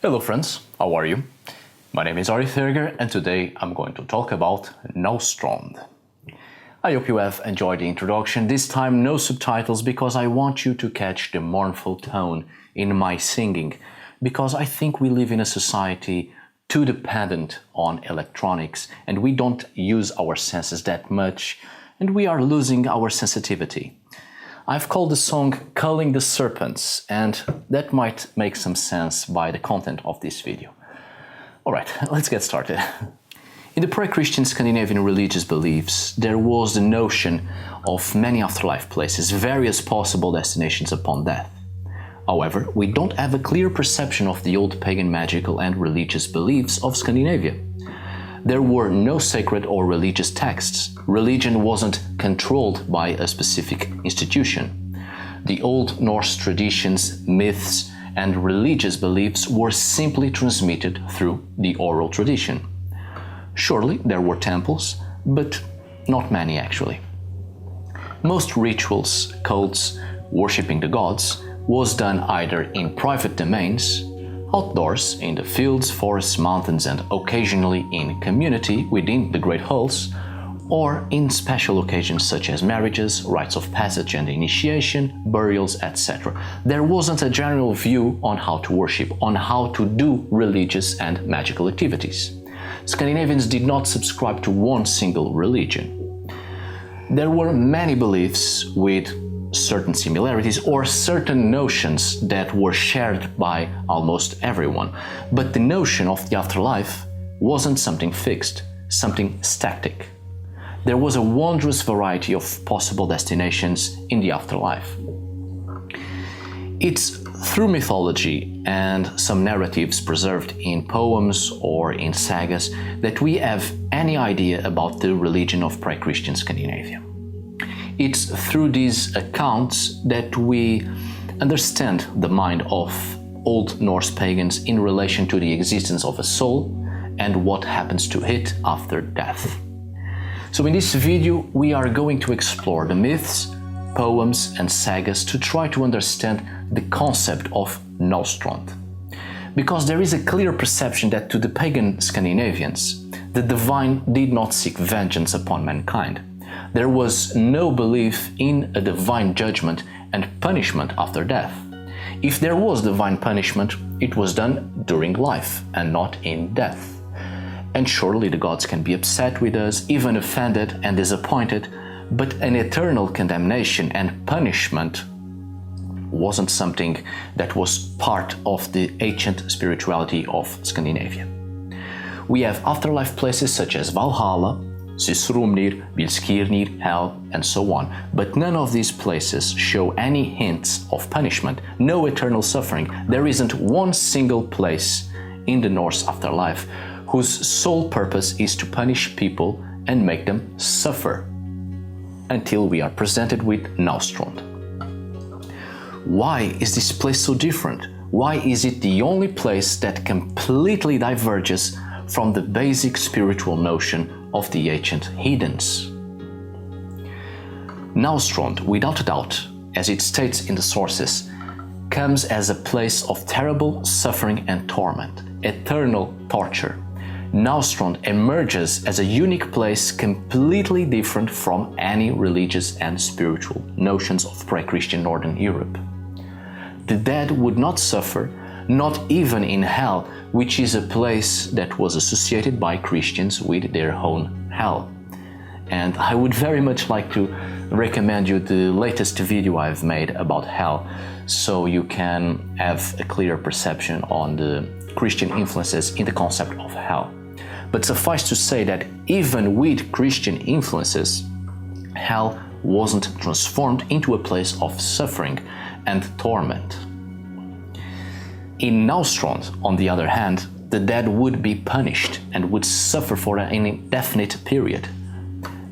Hello friends, how are you? My name is Arith Härger and today I'm going to talk about Nastrond. I hope you have enjoyed the introduction, this time no subtitles because I want you to catch the mournful tone in my singing, because I think we live in a society too dependent on electronics and we don't use our senses that much and we are losing our sensitivity. I've called the song Culling the Serpents, and that might make some sense by the content of this video. Alright, let's get started. In the pre-Christian Scandinavian religious beliefs, there was the notion of many afterlife places, various possible destinations upon death. However, we don't have a clear perception of the old pagan magical and religious beliefs of Scandinavia. There were no sacred or religious texts. Religion wasn't controlled by a specific institution. The old Norse traditions, myths, and religious beliefs were simply transmitted through the oral tradition. Surely there were temples, but not many actually. Most rituals, cults, worshipping the gods was done either in private domains, outdoors in the fields, forests, mountains, and occasionally in community within the great halls, or in special occasions such as marriages, rites of passage and initiation, burials, etc. There wasn't a general view on how to worship, on how to do religious and magical activities. Scandinavians did not subscribe to one single religion. There were many beliefs with certain similarities or certain notions that were shared by almost everyone, but the notion of the afterlife wasn't something fixed, something static. There was a wondrous variety of possible destinations in the afterlife. It's through mythology and some narratives preserved in poems or in sagas that we have any idea about the religion of pre-Christian Scandinavia. It's through these accounts that we understand the mind of Old Norse pagans in relation to the existence of a soul and what happens to it after death. So in this video we are going to explore the myths, poems and sagas to try to understand the concept of Náströnd. Because there is a clear perception that to the pagan Scandinavians, the divine did not seek vengeance upon mankind. There was no belief in a divine judgment and punishment after death. If there was divine punishment, it was done during life and not in death. And surely the gods can be upset with us, even offended and disappointed, but an eternal condemnation and punishment wasn't something that was part of the ancient spirituality of Scandinavia. We have afterlife places such as Valhalla, Sysrumnir, Bilskirnir, Hell, and so on, but none of these places show any hints of punishment, no eternal suffering. There isn't one single place in the Norse afterlife whose sole purpose is to punish people and make them suffer, until we are presented with Náströnd. Why is this place so different? Why is it the only place that completely diverges from the basic spiritual notion of the ancient heathens? Náströnd, without a doubt, as it states in the sources, comes as a place of terrible suffering and torment, eternal torture. Náströnd emerges as a unique place completely different from any religious and spiritual notions of pre-Christian Northern Europe. The dead would not suffer, not even in hell, which is a place that was associated by Christians with their own hell. And I would very much like to recommend you the latest video I've made about hell, so you can have a clear perception on the Christian influences in the concept of hell. But suffice to say that even with Christian influences, hell wasn't transformed into a place of suffering and torment. In Náströnd, on the other hand, the dead would be punished and would suffer for an indefinite period.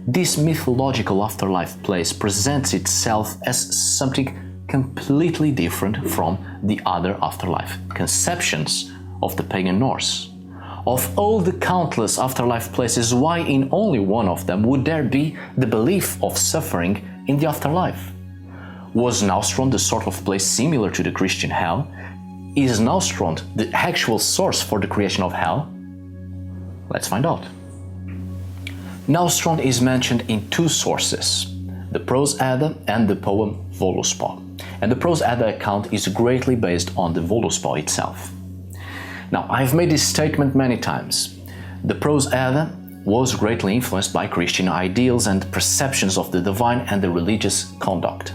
This mythological afterlife place presents itself as something completely different from the other afterlife conceptions of the pagan Norse. Of all the countless afterlife places, why in only one of them would there be the belief of suffering in the afterlife? Was Náströnd the sort of place similar to the Christian hell? Is Náströnd the actual source for the creation of hell? Let's find out. Náströnd is mentioned in two sources, the Prose Edda and the poem Völuspá, and the Prose Edda account is greatly based on the Völuspá itself. Now, I've made this statement many times. The Prose Edda was greatly influenced by Christian ideals and perceptions of the divine and the religious conduct.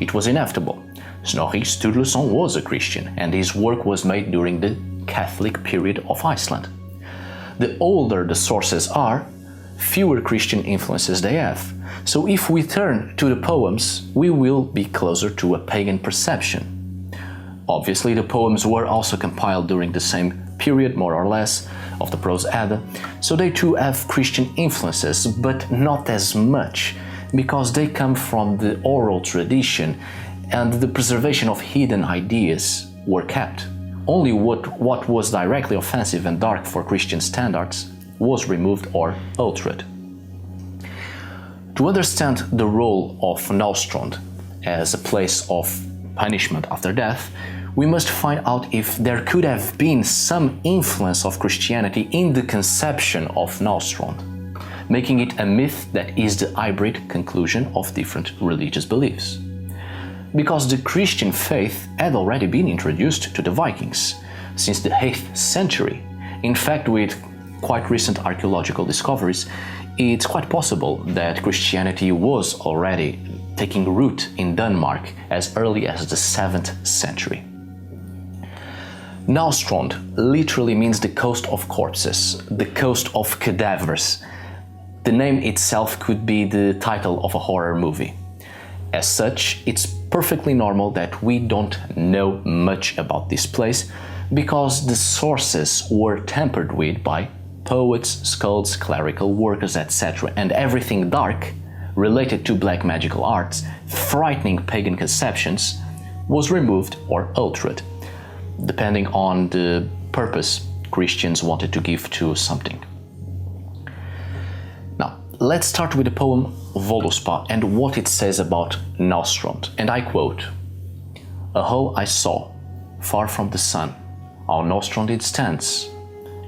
It was inevitable. Snorri Sturluson was a Christian, and his work was made during the Catholic period of Iceland. The older the sources are, fewer Christian influences they have. So if we turn to the poems, we will be closer to a pagan perception. Obviously, the poems were also compiled during the same period, more or less, of the Prose Edda, so they too have Christian influences, but not as much, because they come from the oral tradition and the preservation of hidden ideas were kept. Only what was directly offensive and dark for Christian standards was removed or altered. To understand the role of Náströnd as a place of punishment after death, we must find out if there could have been some influence of Christianity in the conception of Náströnd, making it a myth that is the hybrid conclusion of different religious beliefs. Because the Christian faith had already been introduced to the Vikings since the 8th century. In fact, with quite recent archaeological discoveries, it's quite possible that Christianity was already taking root in Denmark as early as the 7th century. Náströnd literally means the coast of corpses, the coast of cadavers. The name itself could be the title of a horror movie. As such, it's perfectly normal that we don't know much about this place because the sources were tampered with by poets, skulls, clerical workers, etc., and everything dark related to black magical arts, frightening pagan conceptions, was removed or altered, depending on the purpose Christians wanted to give to something. Now, let's start with the poem Völuspá and what it says about Náströnd, and I quote, "Aho I saw, far from the sun, how Náströnd it stands,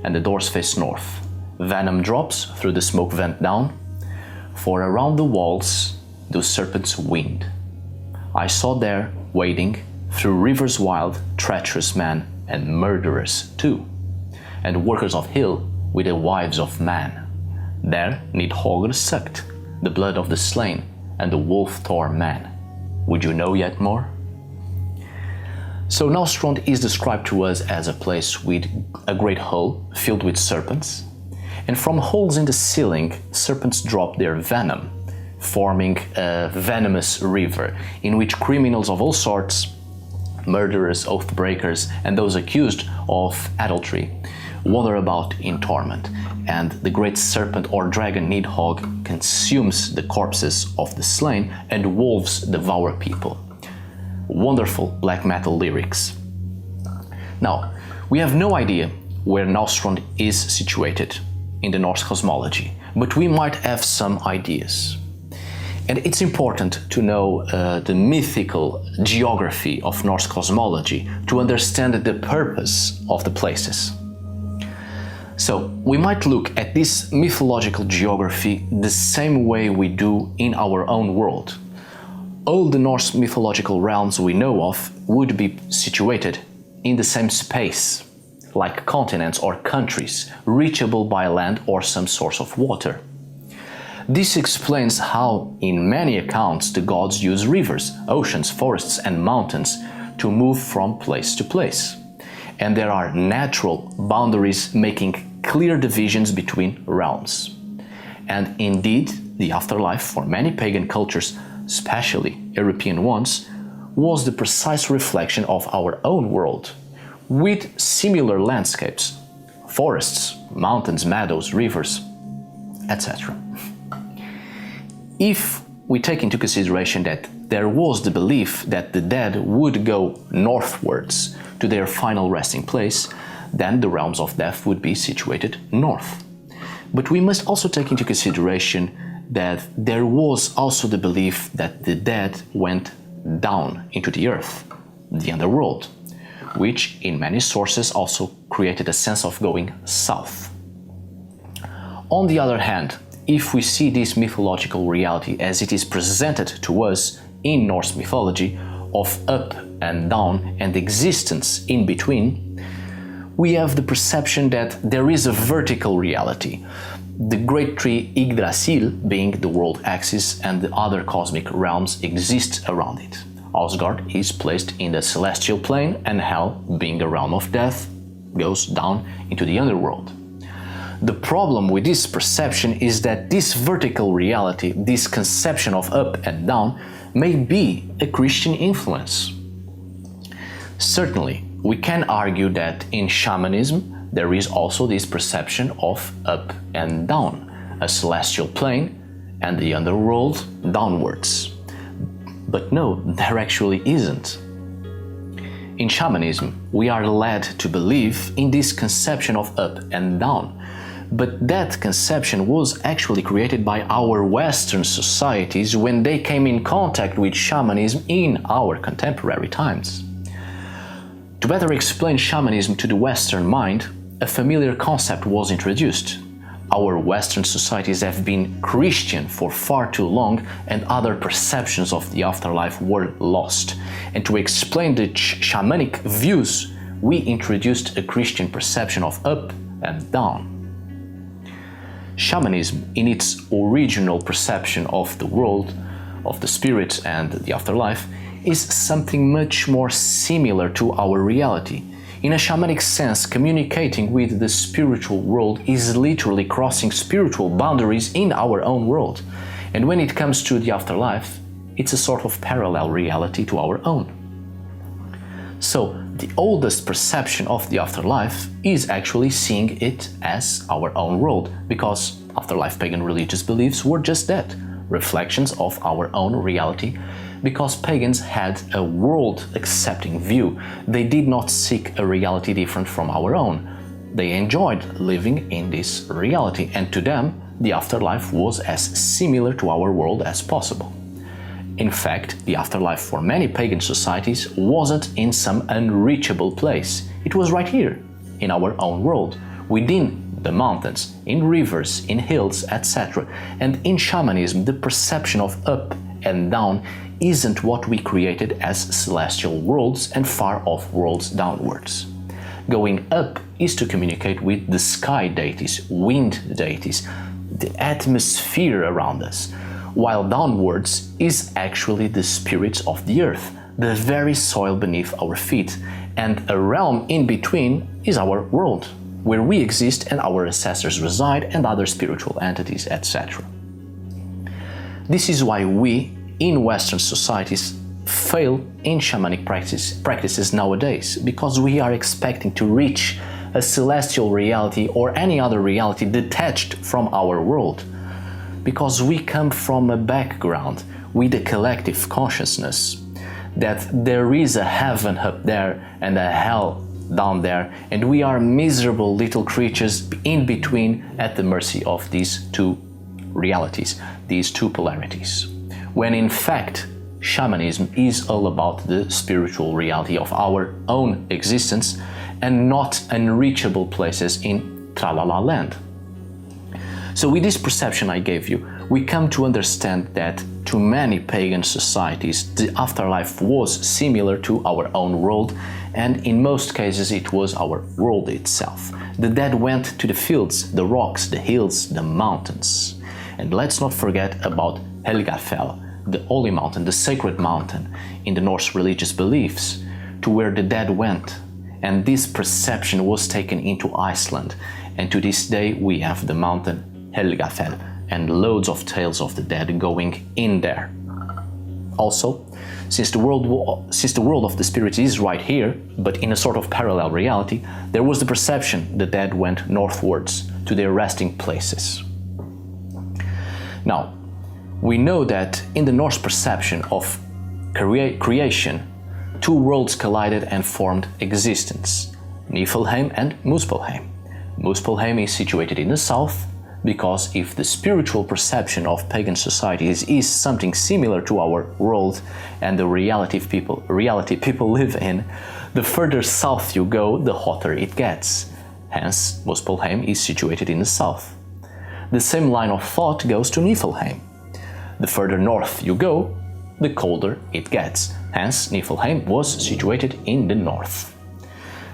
and the doors face north. Venom drops through the smoke vent down, for around the walls do serpents wind. I saw there, wading, through rivers wild, treacherous men, and murderers too, and workers of ill with the wives of man. There Niflhel sucked the blood of the slain, and the wolf tore man. Would you know yet more?" So Náströnd is described to us as a place with a great hole filled with serpents, and from holes in the ceiling, serpents drop their venom, forming a venomous river in which criminals of all sorts, murderers, oath breakers, and those accused of adultery wander about in torment, and the great serpent or dragon Niflhel consumes the corpses of the slain, and wolves devour people. Wonderful black metal lyrics. Now, we have no idea where Náströnd is situated in the Norse cosmology, but we might have some ideas. And it's important to know the mythical geography of Norse cosmology to understand the purpose of the places. So, we might look at this mythological geography the same way we do in our own world. All the Norse mythological realms we know of would be situated in the same space, like continents or countries, reachable by land or some source of water. This explains how, in many accounts, the gods use rivers, oceans, forests and mountains to move from place to place. And there are natural boundaries making clear divisions between realms. And indeed, the afterlife for many pagan cultures, especially European ones, was the precise reflection of our own world, with similar landscapes, forests, mountains, meadows, rivers, etc. If we take into consideration that there was the belief that the dead would go northwards to their final resting place, then the realms of death would be situated north. But we must also take into consideration that there was also the belief that the dead went down into the earth, the underworld, which in many sources also created a sense of going south. On the other hand, if we see this mythological reality as it is presented to us in Norse mythology, of up and down and existence in between, we have the perception that there is a vertical reality, the great tree Yggdrasil being the world axis and the other cosmic realms exist around it. Asgard is placed in the celestial plane and Hel, being a realm of death, goes down into the underworld. The problem with this perception is that this vertical reality, this conception of up and down, may be a Christian influence. Certainly, we can argue that in shamanism there is also this perception of up and down, a celestial plane and the underworld downwards. But no, there actually isn't. In shamanism, we are led to believe in this conception of up and down, but that conception was actually created by our Western societies when they came in contact with shamanism in our contemporary times. To better explain shamanism to the Western mind, a familiar concept was introduced. Our Western societies have been Christian for far too long and other perceptions of the afterlife were lost. And to explain the shamanic views, we introduced a Christian perception of up and down. Shamanism, in its original perception of the world, of the spirit and the afterlife, is something much more similar to our reality. In a shamanic sense, communicating with the spiritual world is literally crossing spiritual boundaries in our own world. And when it comes to the afterlife, it's a sort of parallel reality to our own. So, the oldest perception of the afterlife is actually seeing it as our own world, because afterlife pagan religious beliefs were just that, reflections of our own reality, because pagans had a world-accepting view. They did not seek a reality different from our own. They enjoyed living in this reality, and to them, the afterlife was as similar to our world as possible. In fact, the afterlife for many pagan societies wasn't in some unreachable place. It was right here, in our own world, within the mountains, in rivers, in hills, etc. And in shamanism, the perception of up and down isn't what we created as celestial worlds and far-off worlds downwards. Going up is to communicate with the sky deities, wind deities, the atmosphere around us, while downwards is actually the spirits of the earth, the very soil beneath our feet, and a realm in between is our world, where we exist and our ancestors reside and other spiritual entities, etc. This is why we, in Western societies, fail in shamanic practices nowadays, because we are expecting to reach a celestial reality or any other reality detached from our world, because we come from a background with a collective consciousness that there is a heaven up there and a hell down there, and we are miserable little creatures in between at the mercy of these two realities, these two polarities. when in fact shamanism is all about the spiritual reality of our own existence and not unreachable places in Tralala land. So with this perception I gave you, we come to understand that to many pagan societies the afterlife was similar to our own world, and in most cases it was our world itself. The dead went to the fields, the rocks, the hills, the mountains. And let's not forget about Helgafell, the holy mountain, the sacred mountain in the Norse religious beliefs, to where the dead went. And this perception was taken into Iceland, and to this day we have the mountain Helgafell and loads of tales of the dead going in there. Also, since the world of the spirits is right here, but in a sort of parallel reality, there was the perception the dead went northwards to their resting places. Now, we know that in the Norse perception of creation, two worlds collided and formed existence, Niflheim and Muspelheim. Muspelheim is situated in the south, because if the spiritual perception of pagan societies is something similar to our world and the reality people live in, the further south you go, the hotter it gets. Hence, Muspelheim is situated in the south. The same line of thought goes to Niflheim. The further north you go, the colder it gets. Hence, Niflheim was situated in the north.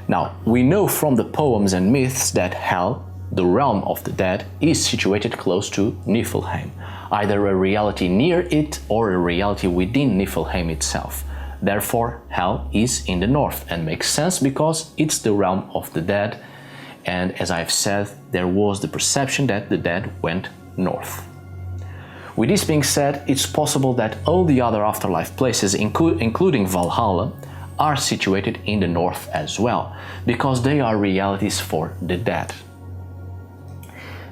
Now, we know from the poems and myths that Hel, the realm of the dead, is situated close to Niflheim, either a reality near it or a reality within Niflheim itself. Therefore, Hel is in the north and makes sense because it's the realm of the dead, and as I've said, there was the perception that the dead went north. With this being said, it's possible that all the other afterlife places, including Valhalla, are situated in the north as well, because they are realities for the dead.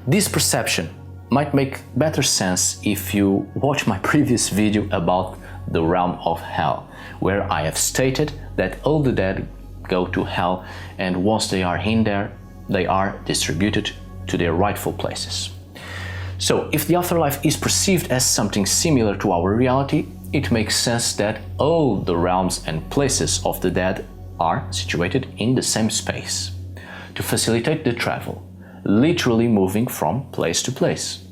This perception might make better sense if you watch my previous video about the realm of Hell, where I have stated that all the dead go to Hell, and once they are in there, they are distributed to their rightful places. So, if the afterlife is perceived as something similar to our reality, it makes sense that all the realms and places of the dead are situated in the same space, to facilitate the travel, literally moving from place to place.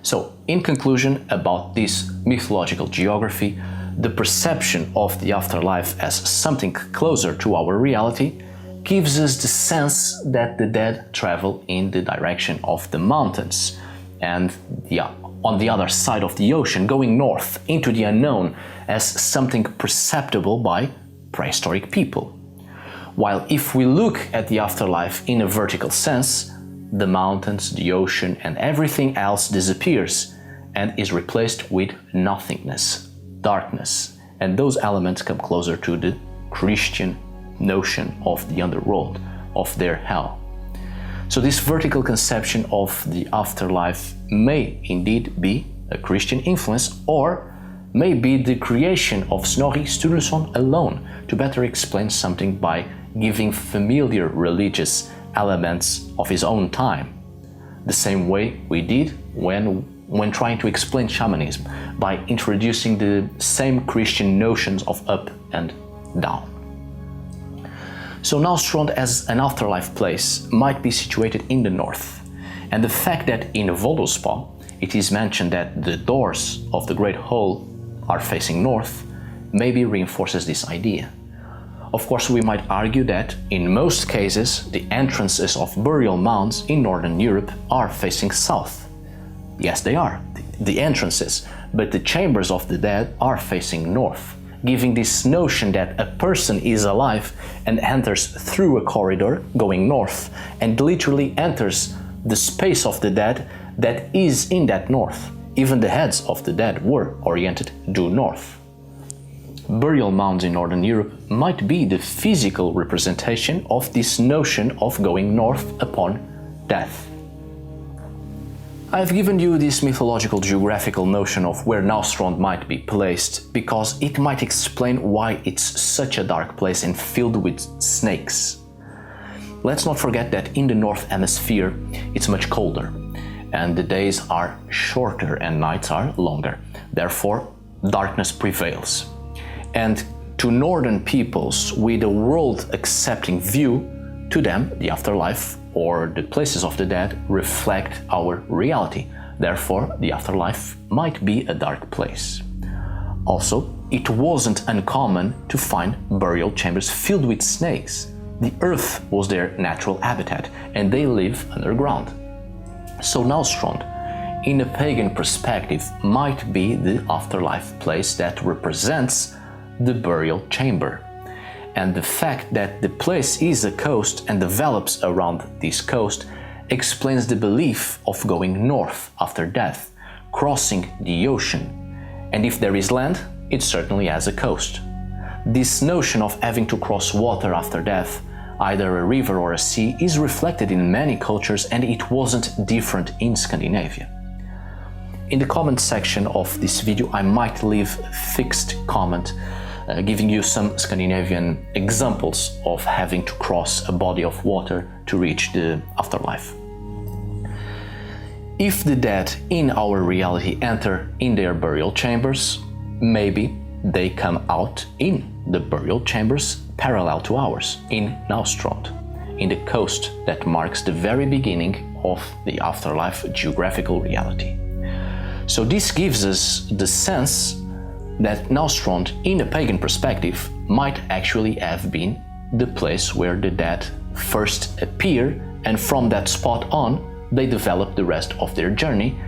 So, in conclusion about this mythological geography, the perception of the afterlife as something closer to our reality gives us the sense that the dead travel in the direction of the mountains and on the other side of the ocean, going north into the unknown as something perceptible by prehistoric people. While if we look at the afterlife in a vertical sense, the mountains, the ocean and everything else disappears and is replaced with nothingness, darkness, and those elements come closer to the Christian notion of the underworld, of their hell. So this vertical conception of the afterlife may indeed be a Christian influence, or may be the creation of Snorri Sturluson alone to better explain something by giving familiar religious elements of his own time, the same way we did when trying to explain shamanism, by introducing the same Christian notions of up and down. So Náströnd as an afterlife place might be situated in the north, and the fact that in Völuspá it is mentioned that the doors of the Great Hall are facing north maybe reinforces this idea. Of course, we might argue that in most cases the entrances of burial mounds in Northern Europe are facing south. Yes, they are, the entrances, but the chambers of the dead are facing north, giving this notion that a person is alive and enters through a corridor going north and literally enters the space of the dead that is in that north. Even the heads of the dead were oriented due north. Burial mounds in Northern Europe might be the physical representation of this notion of going north upon death. I've given you this mythological geographical notion of where Náströnd might be placed because it might explain why it's such a dark place and filled with snakes. Let's not forget that in the North Hemisphere it's much colder, and the days are shorter and nights are longer. Therefore, darkness prevails. And to northern peoples with a world-accepting view, to them, the afterlife or the places of the dead reflect our reality. Therefore, the afterlife might be a dark place. Also, it wasn't uncommon to find burial chambers filled with snakes. The earth was their natural habitat, and they live underground. So Náströnd, in a pagan perspective, might be the afterlife place that represents the burial chamber. And the fact that the place is a coast and develops around this coast explains the belief of going north after death, crossing the ocean. And if there is land, it certainly has a coast. This notion of having to cross water after death, either a river or a sea, is reflected in many cultures, and it wasn't different in Scandinavia. In the comment section of this video, I might leave a fixed comment giving you some Scandinavian examples of having to cross a body of water to reach the afterlife. If the dead in our reality enter in their burial chambers, maybe they come out in the burial chambers parallel to ours, in Nastrond, in the coast that marks the very beginning of the afterlife geographical reality. So this gives us the sense that Nastrond, in a pagan perspective, might actually have been the place where the dead first appear, and from that spot on, they develop the rest of their journey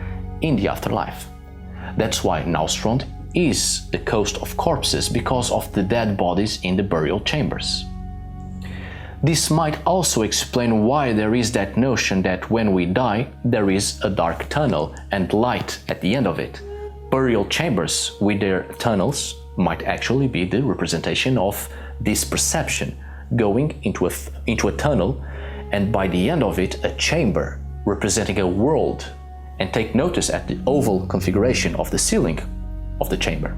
in the afterlife. That's why Nastrond is the coast of corpses, because of the dead bodies in the burial chambers. This might also explain why there is that notion that when we die, there is a dark tunnel and light at the end of it. Burial chambers with their tunnels might actually be the representation of this perception, going into a tunnel, and by the end of it, a chamber representing a world. And take notice at the oval configuration of the ceiling of the chamber.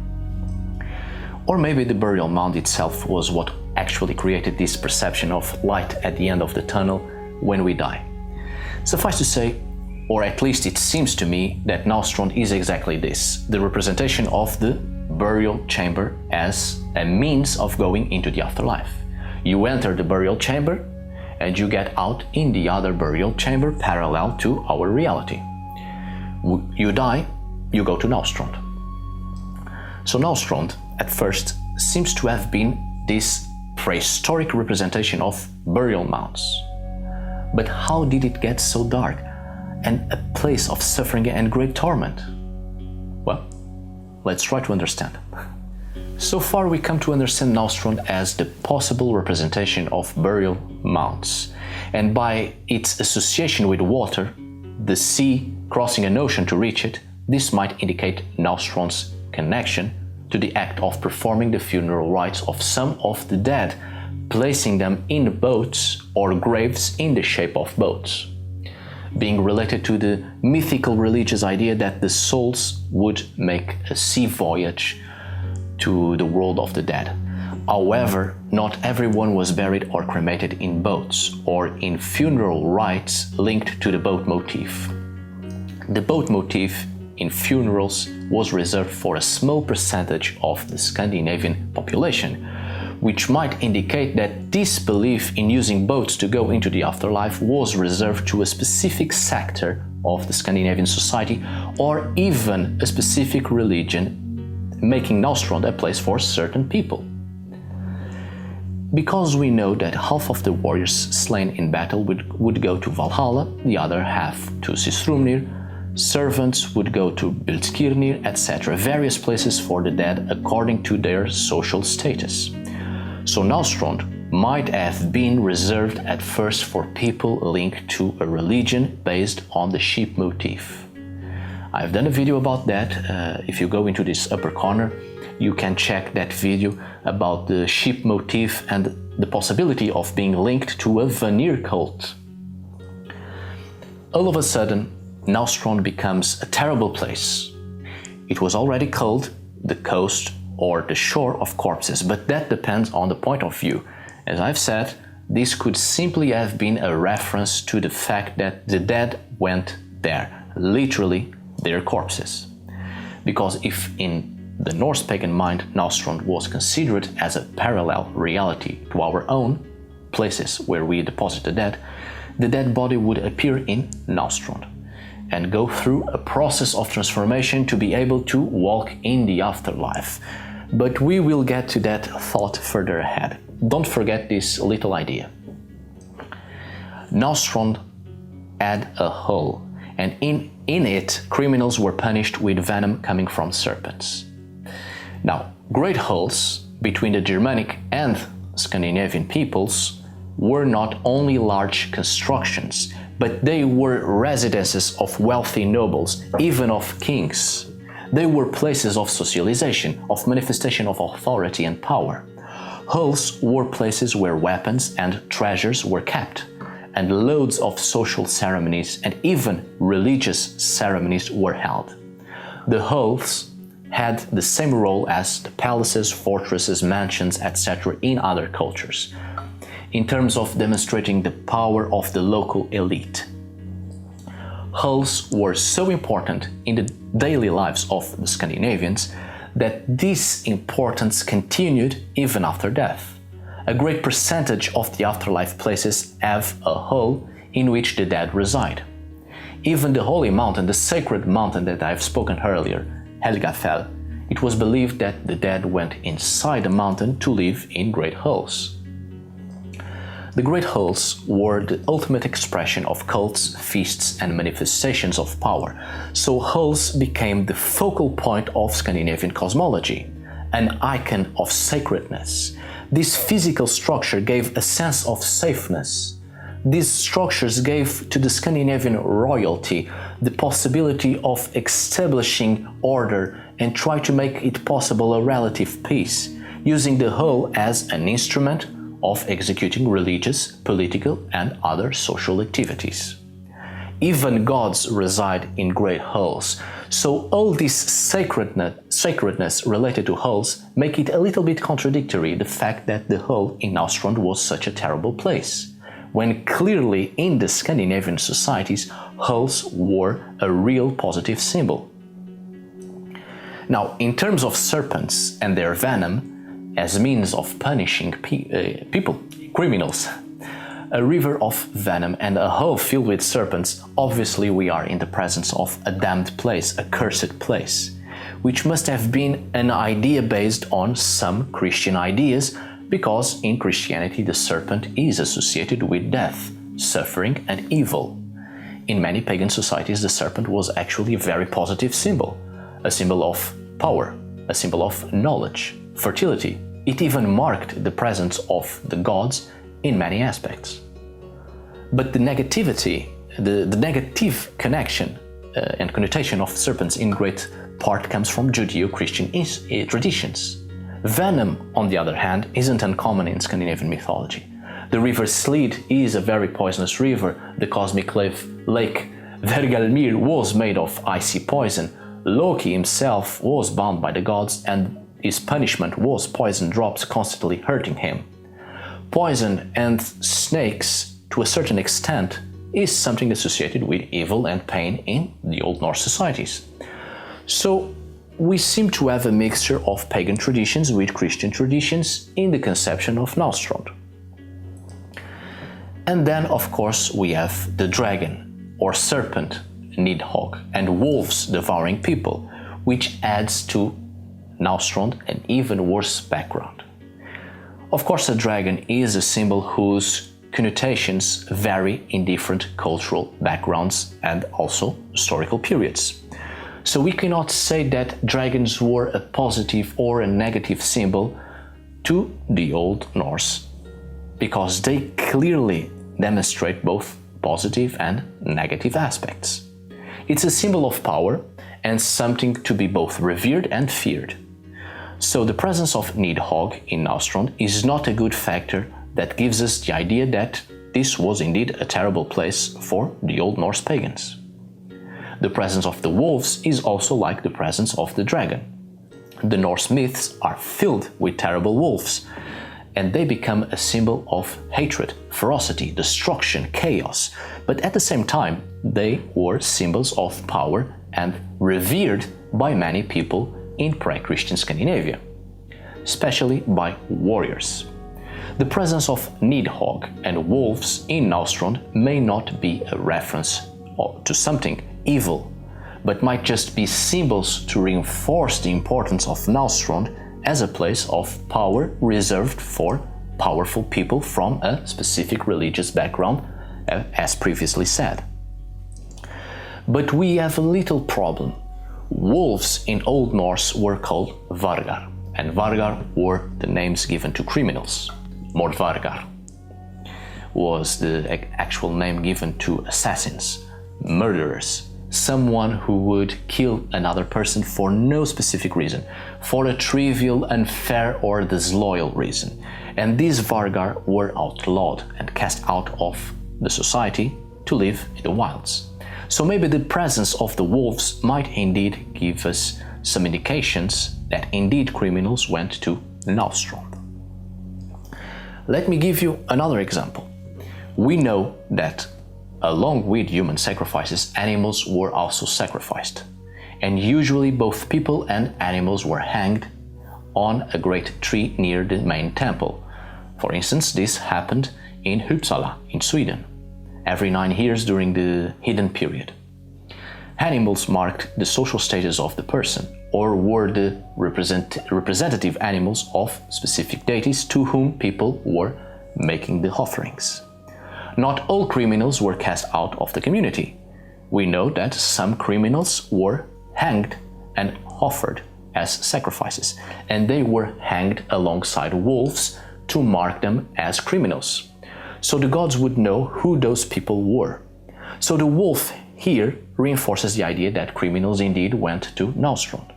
Or maybe the burial mound itself was what actually created this perception of light at the end of the tunnel when we die. Suffice to say, or at least it seems to me, that Náströnd is exactly this, the representation of the burial chamber as a means of going into the afterlife. You enter the burial chamber and you get out in the other burial chamber parallel to our reality. You die, you go to Náströnd. So Náströnd, at first, seems to have been this prehistoric representation of burial mounds. But how did it get so dark and a place of suffering and great torment? Well, let's try to understand. So far we come to understand Náströnd as the possible representation of burial mounds, and by its association with water, the sea crossing an ocean to reach it, this might indicate Náströnd's connection to the act of performing the funeral rites of some of the dead, placing them in boats or graves in the shape of boats, being related to the mythical religious idea that the souls would make a sea voyage to the world of the dead. However, not everyone was buried or cremated in boats or in funeral rites linked to the boat motif. The boat motif in funerals was reserved for a small percentage of the Scandinavian population, which might indicate that this belief in using boats to go into the afterlife was reserved to a specific sector of the Scandinavian society, or even a specific religion, making Náströnd a place for certain people. Because we know that half of the warriors slain in battle would go to Valhalla, the other half to Sisrumnir, servants would go to Bilskirnir, etc., various places for the dead according to their social status. So Náströnd might have been reserved at first for people linked to a religion based on the sheep motif. I've done a video about that. If you go into this upper corner, you can check that video about the sheep motif and the possibility of being linked to a Vanir cult. All of a sudden, Náströnd becomes a terrible place. It was already called the coast or the shore of corpses, but that depends on the point of view. As I've said, this could simply have been a reference to the fact that the dead went there, literally their corpses. Because if in the Norse pagan mind Náströnd was considered as a parallel reality to our own, places where we deposit the dead body would appear in Nastrond and go through a process of transformation to be able to walk in the afterlife. But we will get to that thought further ahead. Don't forget this little idea. Nastrond had a hole, and in it criminals were punished with venom coming from serpents. Now, great holes between the Germanic and Scandinavian peoples were not only large constructions, but they were residences of wealthy nobles, even of kings. They were places of socialization, of manifestation of authority and power. Halls were places where weapons and treasures were kept, and loads of social ceremonies and even religious ceremonies were held. The halls had the same role as the palaces, fortresses, mansions, etc. in other cultures, in terms of demonstrating the power of the local elite. Halls were so important in the daily lives of the Scandinavians that this importance continued even after death. A great percentage of the afterlife places have a hall in which the dead reside. Even the holy mountain, the sacred mountain that I have spoken earlier, Helgafell, it was believed that the dead went inside the mountain to live in great halls. The great halls were the ultimate expression of cults, feasts, and manifestations of power, so halls became the focal point of Scandinavian cosmology, an icon of sacredness. This physical structure gave a sense of safeness. These structures gave to the Scandinavian royalty the possibility of establishing order and try to make it possible a relative peace, using the hall as an instrument of executing religious, political, and other social activities. Even gods reside in great halls, so all this sacredness related to halls make it a little bit contradictory, the fact that the hall in Nastrond was such a terrible place, when clearly in the Scandinavian societies halls were a real positive symbol. Now, in terms of serpents and their venom, as means of punishing people, criminals, a river of venom and a hole filled with serpents, obviously we are in the presence of a damned place, a cursed place, which must have been an idea based on some Christian ideas, because in Christianity the serpent is associated with death, suffering, and evil. In many pagan societies the serpent was actually a very positive symbol, a symbol of power, a symbol of knowledge, fertility. It even marked the presence of the gods in many aspects. But the negativity, the negative connection and connotation of serpents in great part comes from Judeo-Christian traditions. Venom, on the other hand, isn't uncommon in Scandinavian mythology. The river Slid is a very poisonous river. The cosmic lake Vergelmir was made of icy poison. Loki himself was bound by the gods, and his punishment was poison drops constantly hurting him. Poison and snakes, to a certain extent, is something associated with evil and pain in the Old Norse societies. So we seem to have a mixture of pagan traditions with Christian traditions in the conception of Nastrond. And then, of course, we have the dragon, or serpent, Nidhogg, and wolves devouring people, which adds to Nastrond an even worse background. Of course, a dragon is a symbol whose connotations vary in different cultural backgrounds and also historical periods. So we cannot say that dragons were a positive or a negative symbol to the Old Norse, because they clearly demonstrate both positive and negative aspects. It's a symbol of power and something to be both revered and feared. So the presence of Nidhogg in Nastrond is not a good factor that gives us the idea that this was indeed a terrible place for the Old Norse pagans. The presence of the wolves is also like the presence of the dragon. The Norse myths are filled with terrible wolves, and they become a symbol of hatred, ferocity, destruction, chaos. But at the same time, they were symbols of power and revered by many people in pre-Christian Scandinavia, especially by warriors. The presence of Nidhogg and wolves in Náströnd may not be a reference to something evil, but might just be symbols to reinforce the importance of Náströnd as a place of power reserved for powerful people from a specific religious background, as previously said. But we have a little problem. Wolves in Old Norse were called Vargar, and Vargar were the names given to criminals. Mordvargar was the actual name given to assassins, murderers, someone who would kill another person for no specific reason, for a trivial, unfair or disloyal reason. And these Vargar were outlawed and cast out of the society to live in the wilds. So maybe the presence of the wolves might indeed give us some indications that indeed criminals went to Náströnd. Let me give you another example. We know that along with human sacrifices, animals were also sacrificed. And usually both people and animals were hanged on a great tree near the main temple. For instance, this happened in Uppsala, in Sweden, every 9 years during the Heathen period. Animals marked the social status of the person, or were the representative animals of specific deities to whom people were making the offerings. Not all criminals were cast out of the community. We know that some criminals were hanged and offered as sacrifices, and they were hanged alongside wolves to mark them as criminals. So the gods would know who those people were. So the wolf here reinforces the idea that criminals indeed went to Náströnd.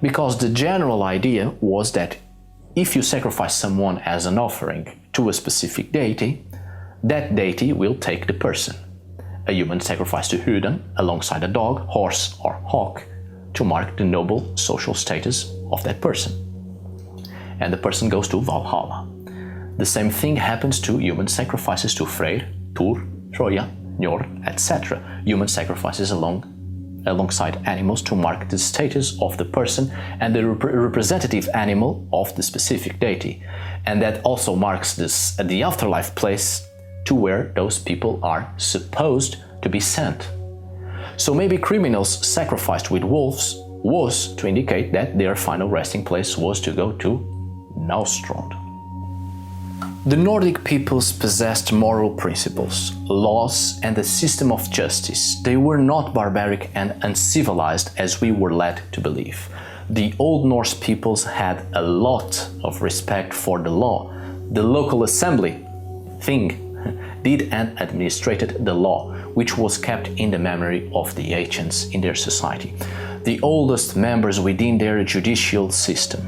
Because the general idea was that if you sacrifice someone as an offering to a specific deity, that deity will take the person. A human sacrifice to Heathen alongside a dog, horse or hawk to mark the noble social status of that person. And the person goes to Valhalla. The same thing happens to human sacrifices to Freyr, Thor, Troja, Njord, etc. Human sacrifices alongside animals to mark the status of the person and the representative animal of the specific deity. And that also marks the afterlife place to where those people are supposed to be sent. So maybe criminals sacrificed with wolves was to indicate that their final resting place was to go to Náströnd. The Nordic peoples possessed moral principles, laws, and a system of justice. They were not barbaric and uncivilized as we were led to believe. The Old Norse peoples had a lot of respect for the law. The local assembly, Thing, did and administrated the law, which was kept in the memory of the ancients in their society, the oldest members within their judicial system.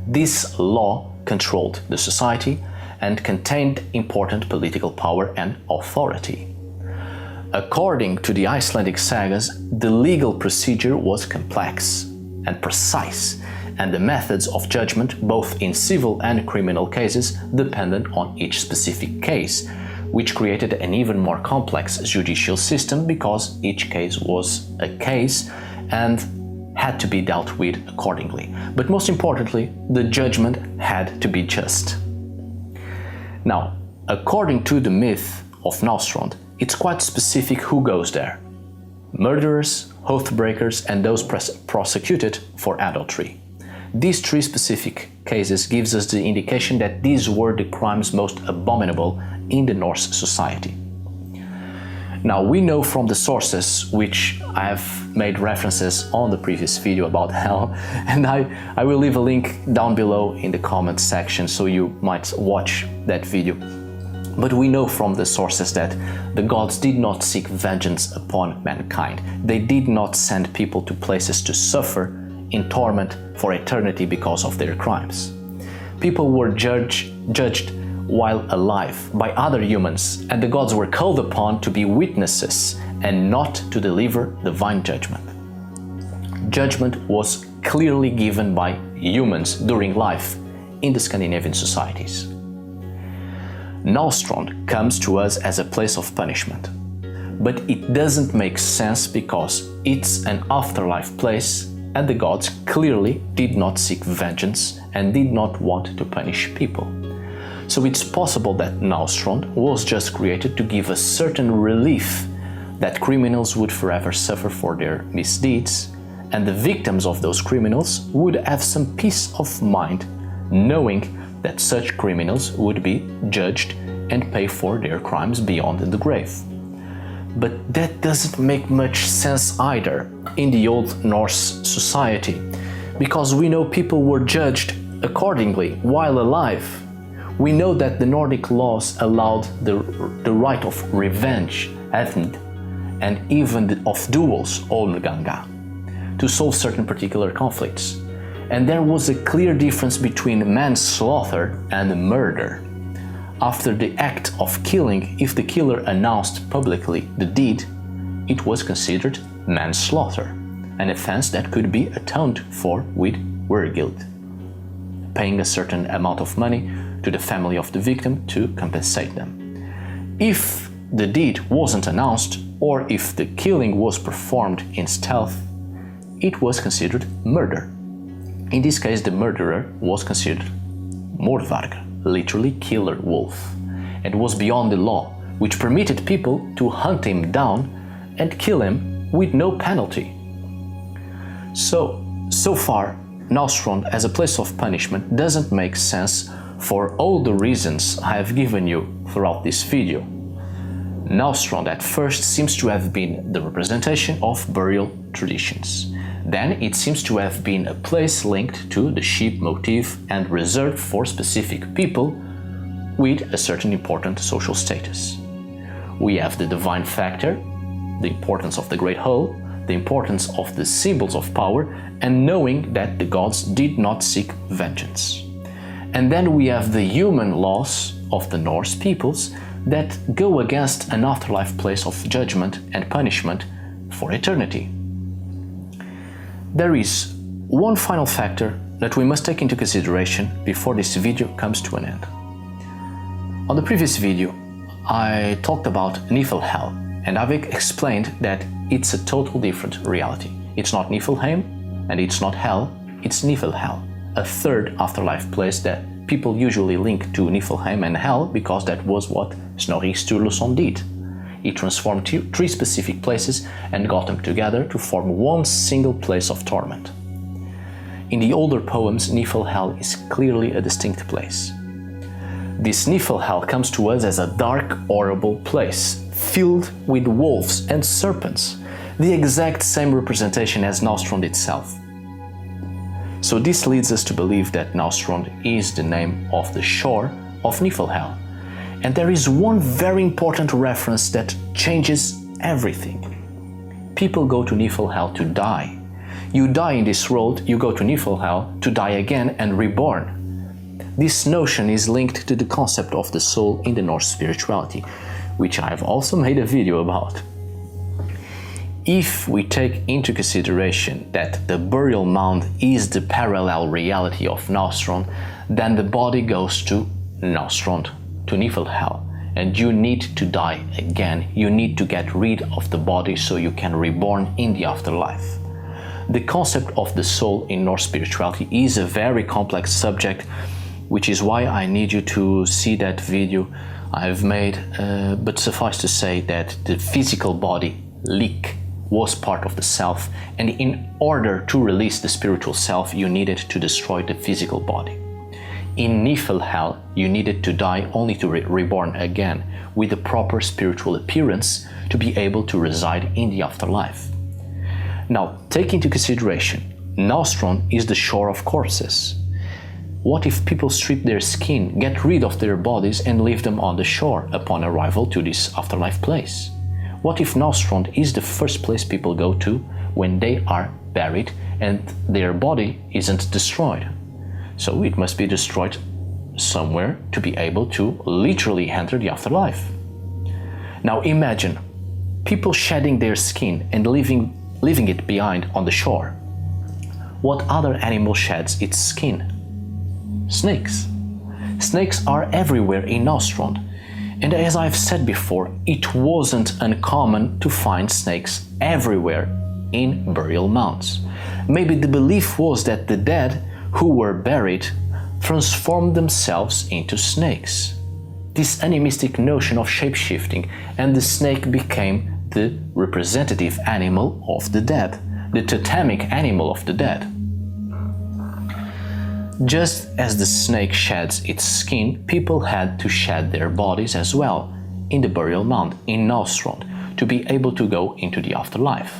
This law controlled the society and contained important political power and authority. According to the Icelandic sagas, the legal procedure was complex and precise, and the methods of judgment, both in civil and criminal cases, depended on each specific case, which created an even more complex judicial system because each case was a case and had to be dealt with accordingly. But most importantly, the judgment had to be just. Now, according to the myth of Náströnd, it's quite specific who goes there. Murderers, oath breakers, and those prosecuted for adultery. These 3 specific cases gives us the indication that these were the crimes most abominable in the Norse society. Now, we know from the sources, which I have made references on the previous video about hell, and I will leave a link down below in the comments section so you might watch that video. But we know from the sources that the gods did not seek vengeance upon mankind. They did not send people to places to suffer in torment for eternity because of their crimes. People were judged while alive by other humans, and the gods were called upon to be witnesses and not to deliver divine judgment. Judgment was clearly given by humans during life, in the Scandinavian societies. Náströnd comes to us as a place of punishment, but it doesn't make sense because it's an afterlife place and the gods clearly did not seek vengeance and did not want to punish people. So it's possible that Náströnd was just created to give a certain relief that criminals would forever suffer for their misdeeds, and the victims of those criminals would have some peace of mind knowing that such criminals would be judged and pay for their crimes beyond the grave. But that doesn't make much sense either in the old Norse society, because we know people were judged accordingly while alive. We know that the Nordic laws allowed the right of revenge, Heathen, and even of duels, Olmganga, to solve certain particular conflicts. And there was a clear difference between manslaughter and murder. After the act of killing, if the killer announced publicly the deed, it was considered manslaughter, an offense that could be atoned for with wergild, paying a certain amount of money to the family of the victim to compensate them. If the deed wasn't announced, or if the killing was performed in stealth, it was considered murder. In this case, the murderer was considered mordvarg, literally killer wolf, and was beyond the law, which permitted people to hunt him down and kill him with no penalty. So far, Náströnd as a place of punishment doesn't make sense for all the reasons I have given you throughout this video. Náströnd at first seems to have been the representation of burial traditions. Then it seems to have been a place linked to the sheep motif and reserved for specific people with a certain important social status. We have the divine factor, the importance of the great whole, the importance of the symbols of power, and knowing that the gods did not seek vengeance. And then we have the human laws of the Norse peoples that go against an afterlife place of judgment and punishment for eternity. There is one final factor that we must take into consideration before this video comes to an end. On the previous video, I talked about Niflhel, and I've explained that it's a total different reality. It's not Niflheim, and it's not Hell, it's Niflhel, a third afterlife place that people usually link to Niflheim and Hell because that was what Snorri Sturluson did. He transformed three specific places and got them together to form one single place of torment. In the older poems, Niflhel is clearly a distinct place. This Niflhel comes to us as a dark, horrible place, filled with wolves and serpents, the exact same representation as Náströnd itself. So this leads us to believe that Náströnd is the name of the shore of Niflhel. And there is one very important reference that changes everything. People go to Niflhel to die. You die in this world, you go to Niflhel to die again and reborn. This notion is linked to the concept of the soul in the Norse spirituality, which I have also made a video about. If we take into consideration that the burial mound is the parallel reality of Náströnd, then the body goes to Náströnd, to Niflhel, and you need to die again. You need to get rid of the body so you can reborn in the afterlife. The concept of the soul in Norse spirituality is a very complex subject, which is why I need you to see that video I've made, but suffice to say that the physical body, lik, was part of the self, and in order to release the spiritual self, you needed to destroy the physical body. In Niflhel, you needed to die only to reborn again, with the proper spiritual appearance to be able to reside in the afterlife. Now, take into consideration, Náströnd is the shore of corpses. What if people strip their skin, get rid of their bodies and leave them on the shore upon arrival to this afterlife place? What if Náströnd is the first place people go to when they are buried and their body isn't destroyed? So it must be destroyed somewhere to be able to literally enter the afterlife. Now imagine people shedding their skin and leaving it behind on the shore. What other animal sheds its skin? snakes. Snakes are everywhere in Nastrond, and as I've said before, it wasn't uncommon to find snakes everywhere in burial mounds. Maybe the belief was that the dead who were buried transformed themselves into snakes. This animistic notion of shapeshifting, and the snake became the representative animal of the dead, the totemic animal of the dead. Just as the snake sheds its skin, people had to shed their bodies as well in the burial mound in Nastrond to be able to go into the afterlife.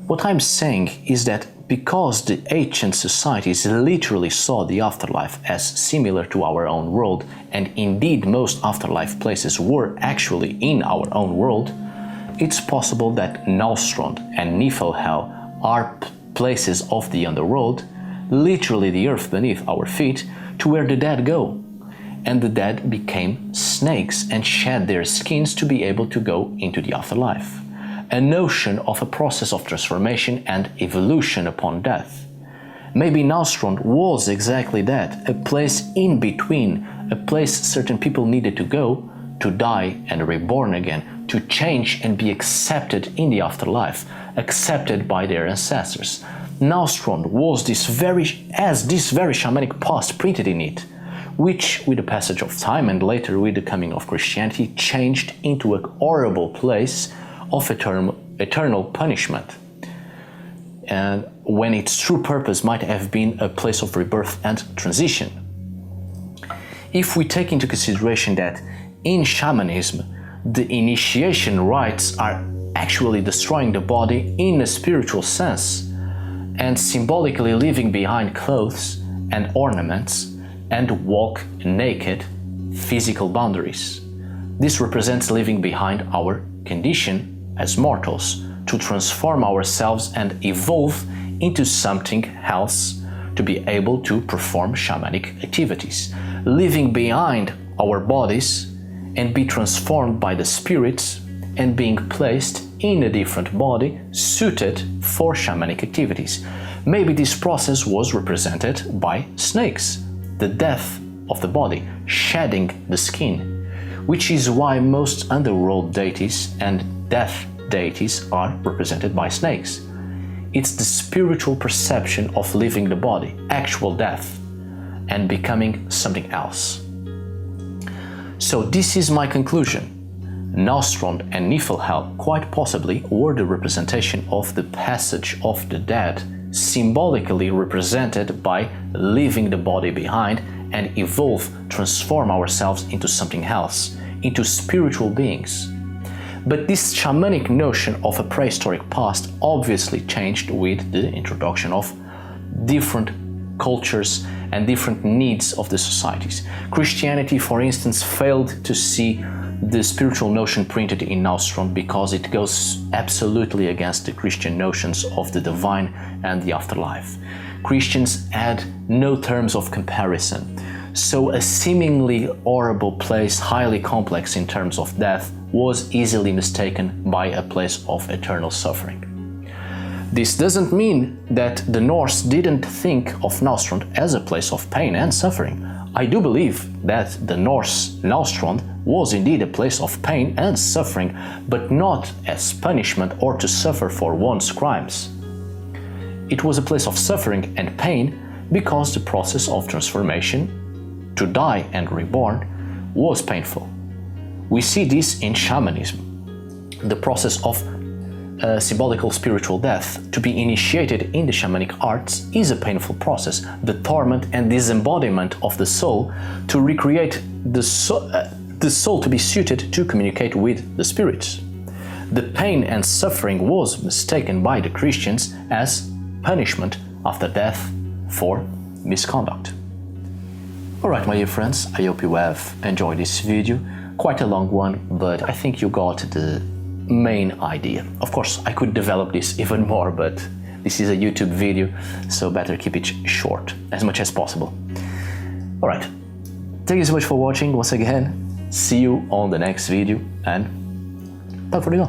What I'm saying is that because the ancient societies literally saw the afterlife as similar to our own world, and indeed most afterlife places were actually in our own world, it's possible that Náströnd and Niflhel are places of the underworld, literally the earth beneath our feet, to where the dead go. And the dead became snakes and shed their skins to be able to go into the afterlife. A notion of a process of transformation and evolution upon death. Maybe Nastrond was exactly that, a place in between, a place certain people needed to go to die and reborn again, to change and be accepted in the afterlife, accepted by their ancestors. Nastrond was this very shamanic past printed in it, which with the passage of time and later with the coming of Christianity changed into a horrible place of eternal punishment, and when its true purpose might have been a place of rebirth and transition. If we take into consideration that in shamanism the initiation rites are actually destroying the body in a spiritual sense and symbolically leaving behind clothes and ornaments and walk naked physical boundaries, this represents leaving behind our condition as mortals, to transform ourselves and evolve into something else to be able to perform shamanic activities, leaving behind our bodies and be transformed by the spirits and being placed in a different body suited for shamanic activities. Maybe this process was represented by snakes, the death of the body, shedding the skin, which is why most underworld deities and death deities are represented by snakes. It's the spiritual perception of leaving the body, actual death, and becoming something else. So this is my conclusion. Nastrond and Niflhel quite possibly were the representation of the passage of the dead, symbolically represented by leaving the body behind and evolve, transform ourselves into something else, into spiritual beings. But this shamanic notion of a prehistoric past obviously changed with the introduction of different cultures and different needs of the societies. Christianity, for instance, failed to see the spiritual notion printed in Nastrond because it goes absolutely against the Christian notions of the divine and the afterlife. Christians had no terms of comparison, so a seemingly horrible place, highly complex in terms of death, was easily mistaken by a place of eternal suffering. This doesn't mean that the Norse didn't think of Nastrond as a place of pain and suffering. I do believe that the Norse Nastrond was indeed a place of pain and suffering, but not as punishment or to suffer for one's crimes. It was a place of suffering and pain because the process of transformation, to die and reborn, was painful. We see this in shamanism. The process of symbolical spiritual death to be initiated in the shamanic arts is a painful process, the torment and disembodiment of the soul to recreate the soul to be suited to communicate with the spirits. The pain and suffering was mistaken by the Christians as punishment after death for misconduct. Alright, my dear friends, I hope you have enjoyed this video. Quite a long one, but I think you got the main idea. Of course, I could develop this even more, but this is a YouTube video, so better keep it short as much as possible. Alright, thank you so much for watching once again. See you on the next video, and tack för idag!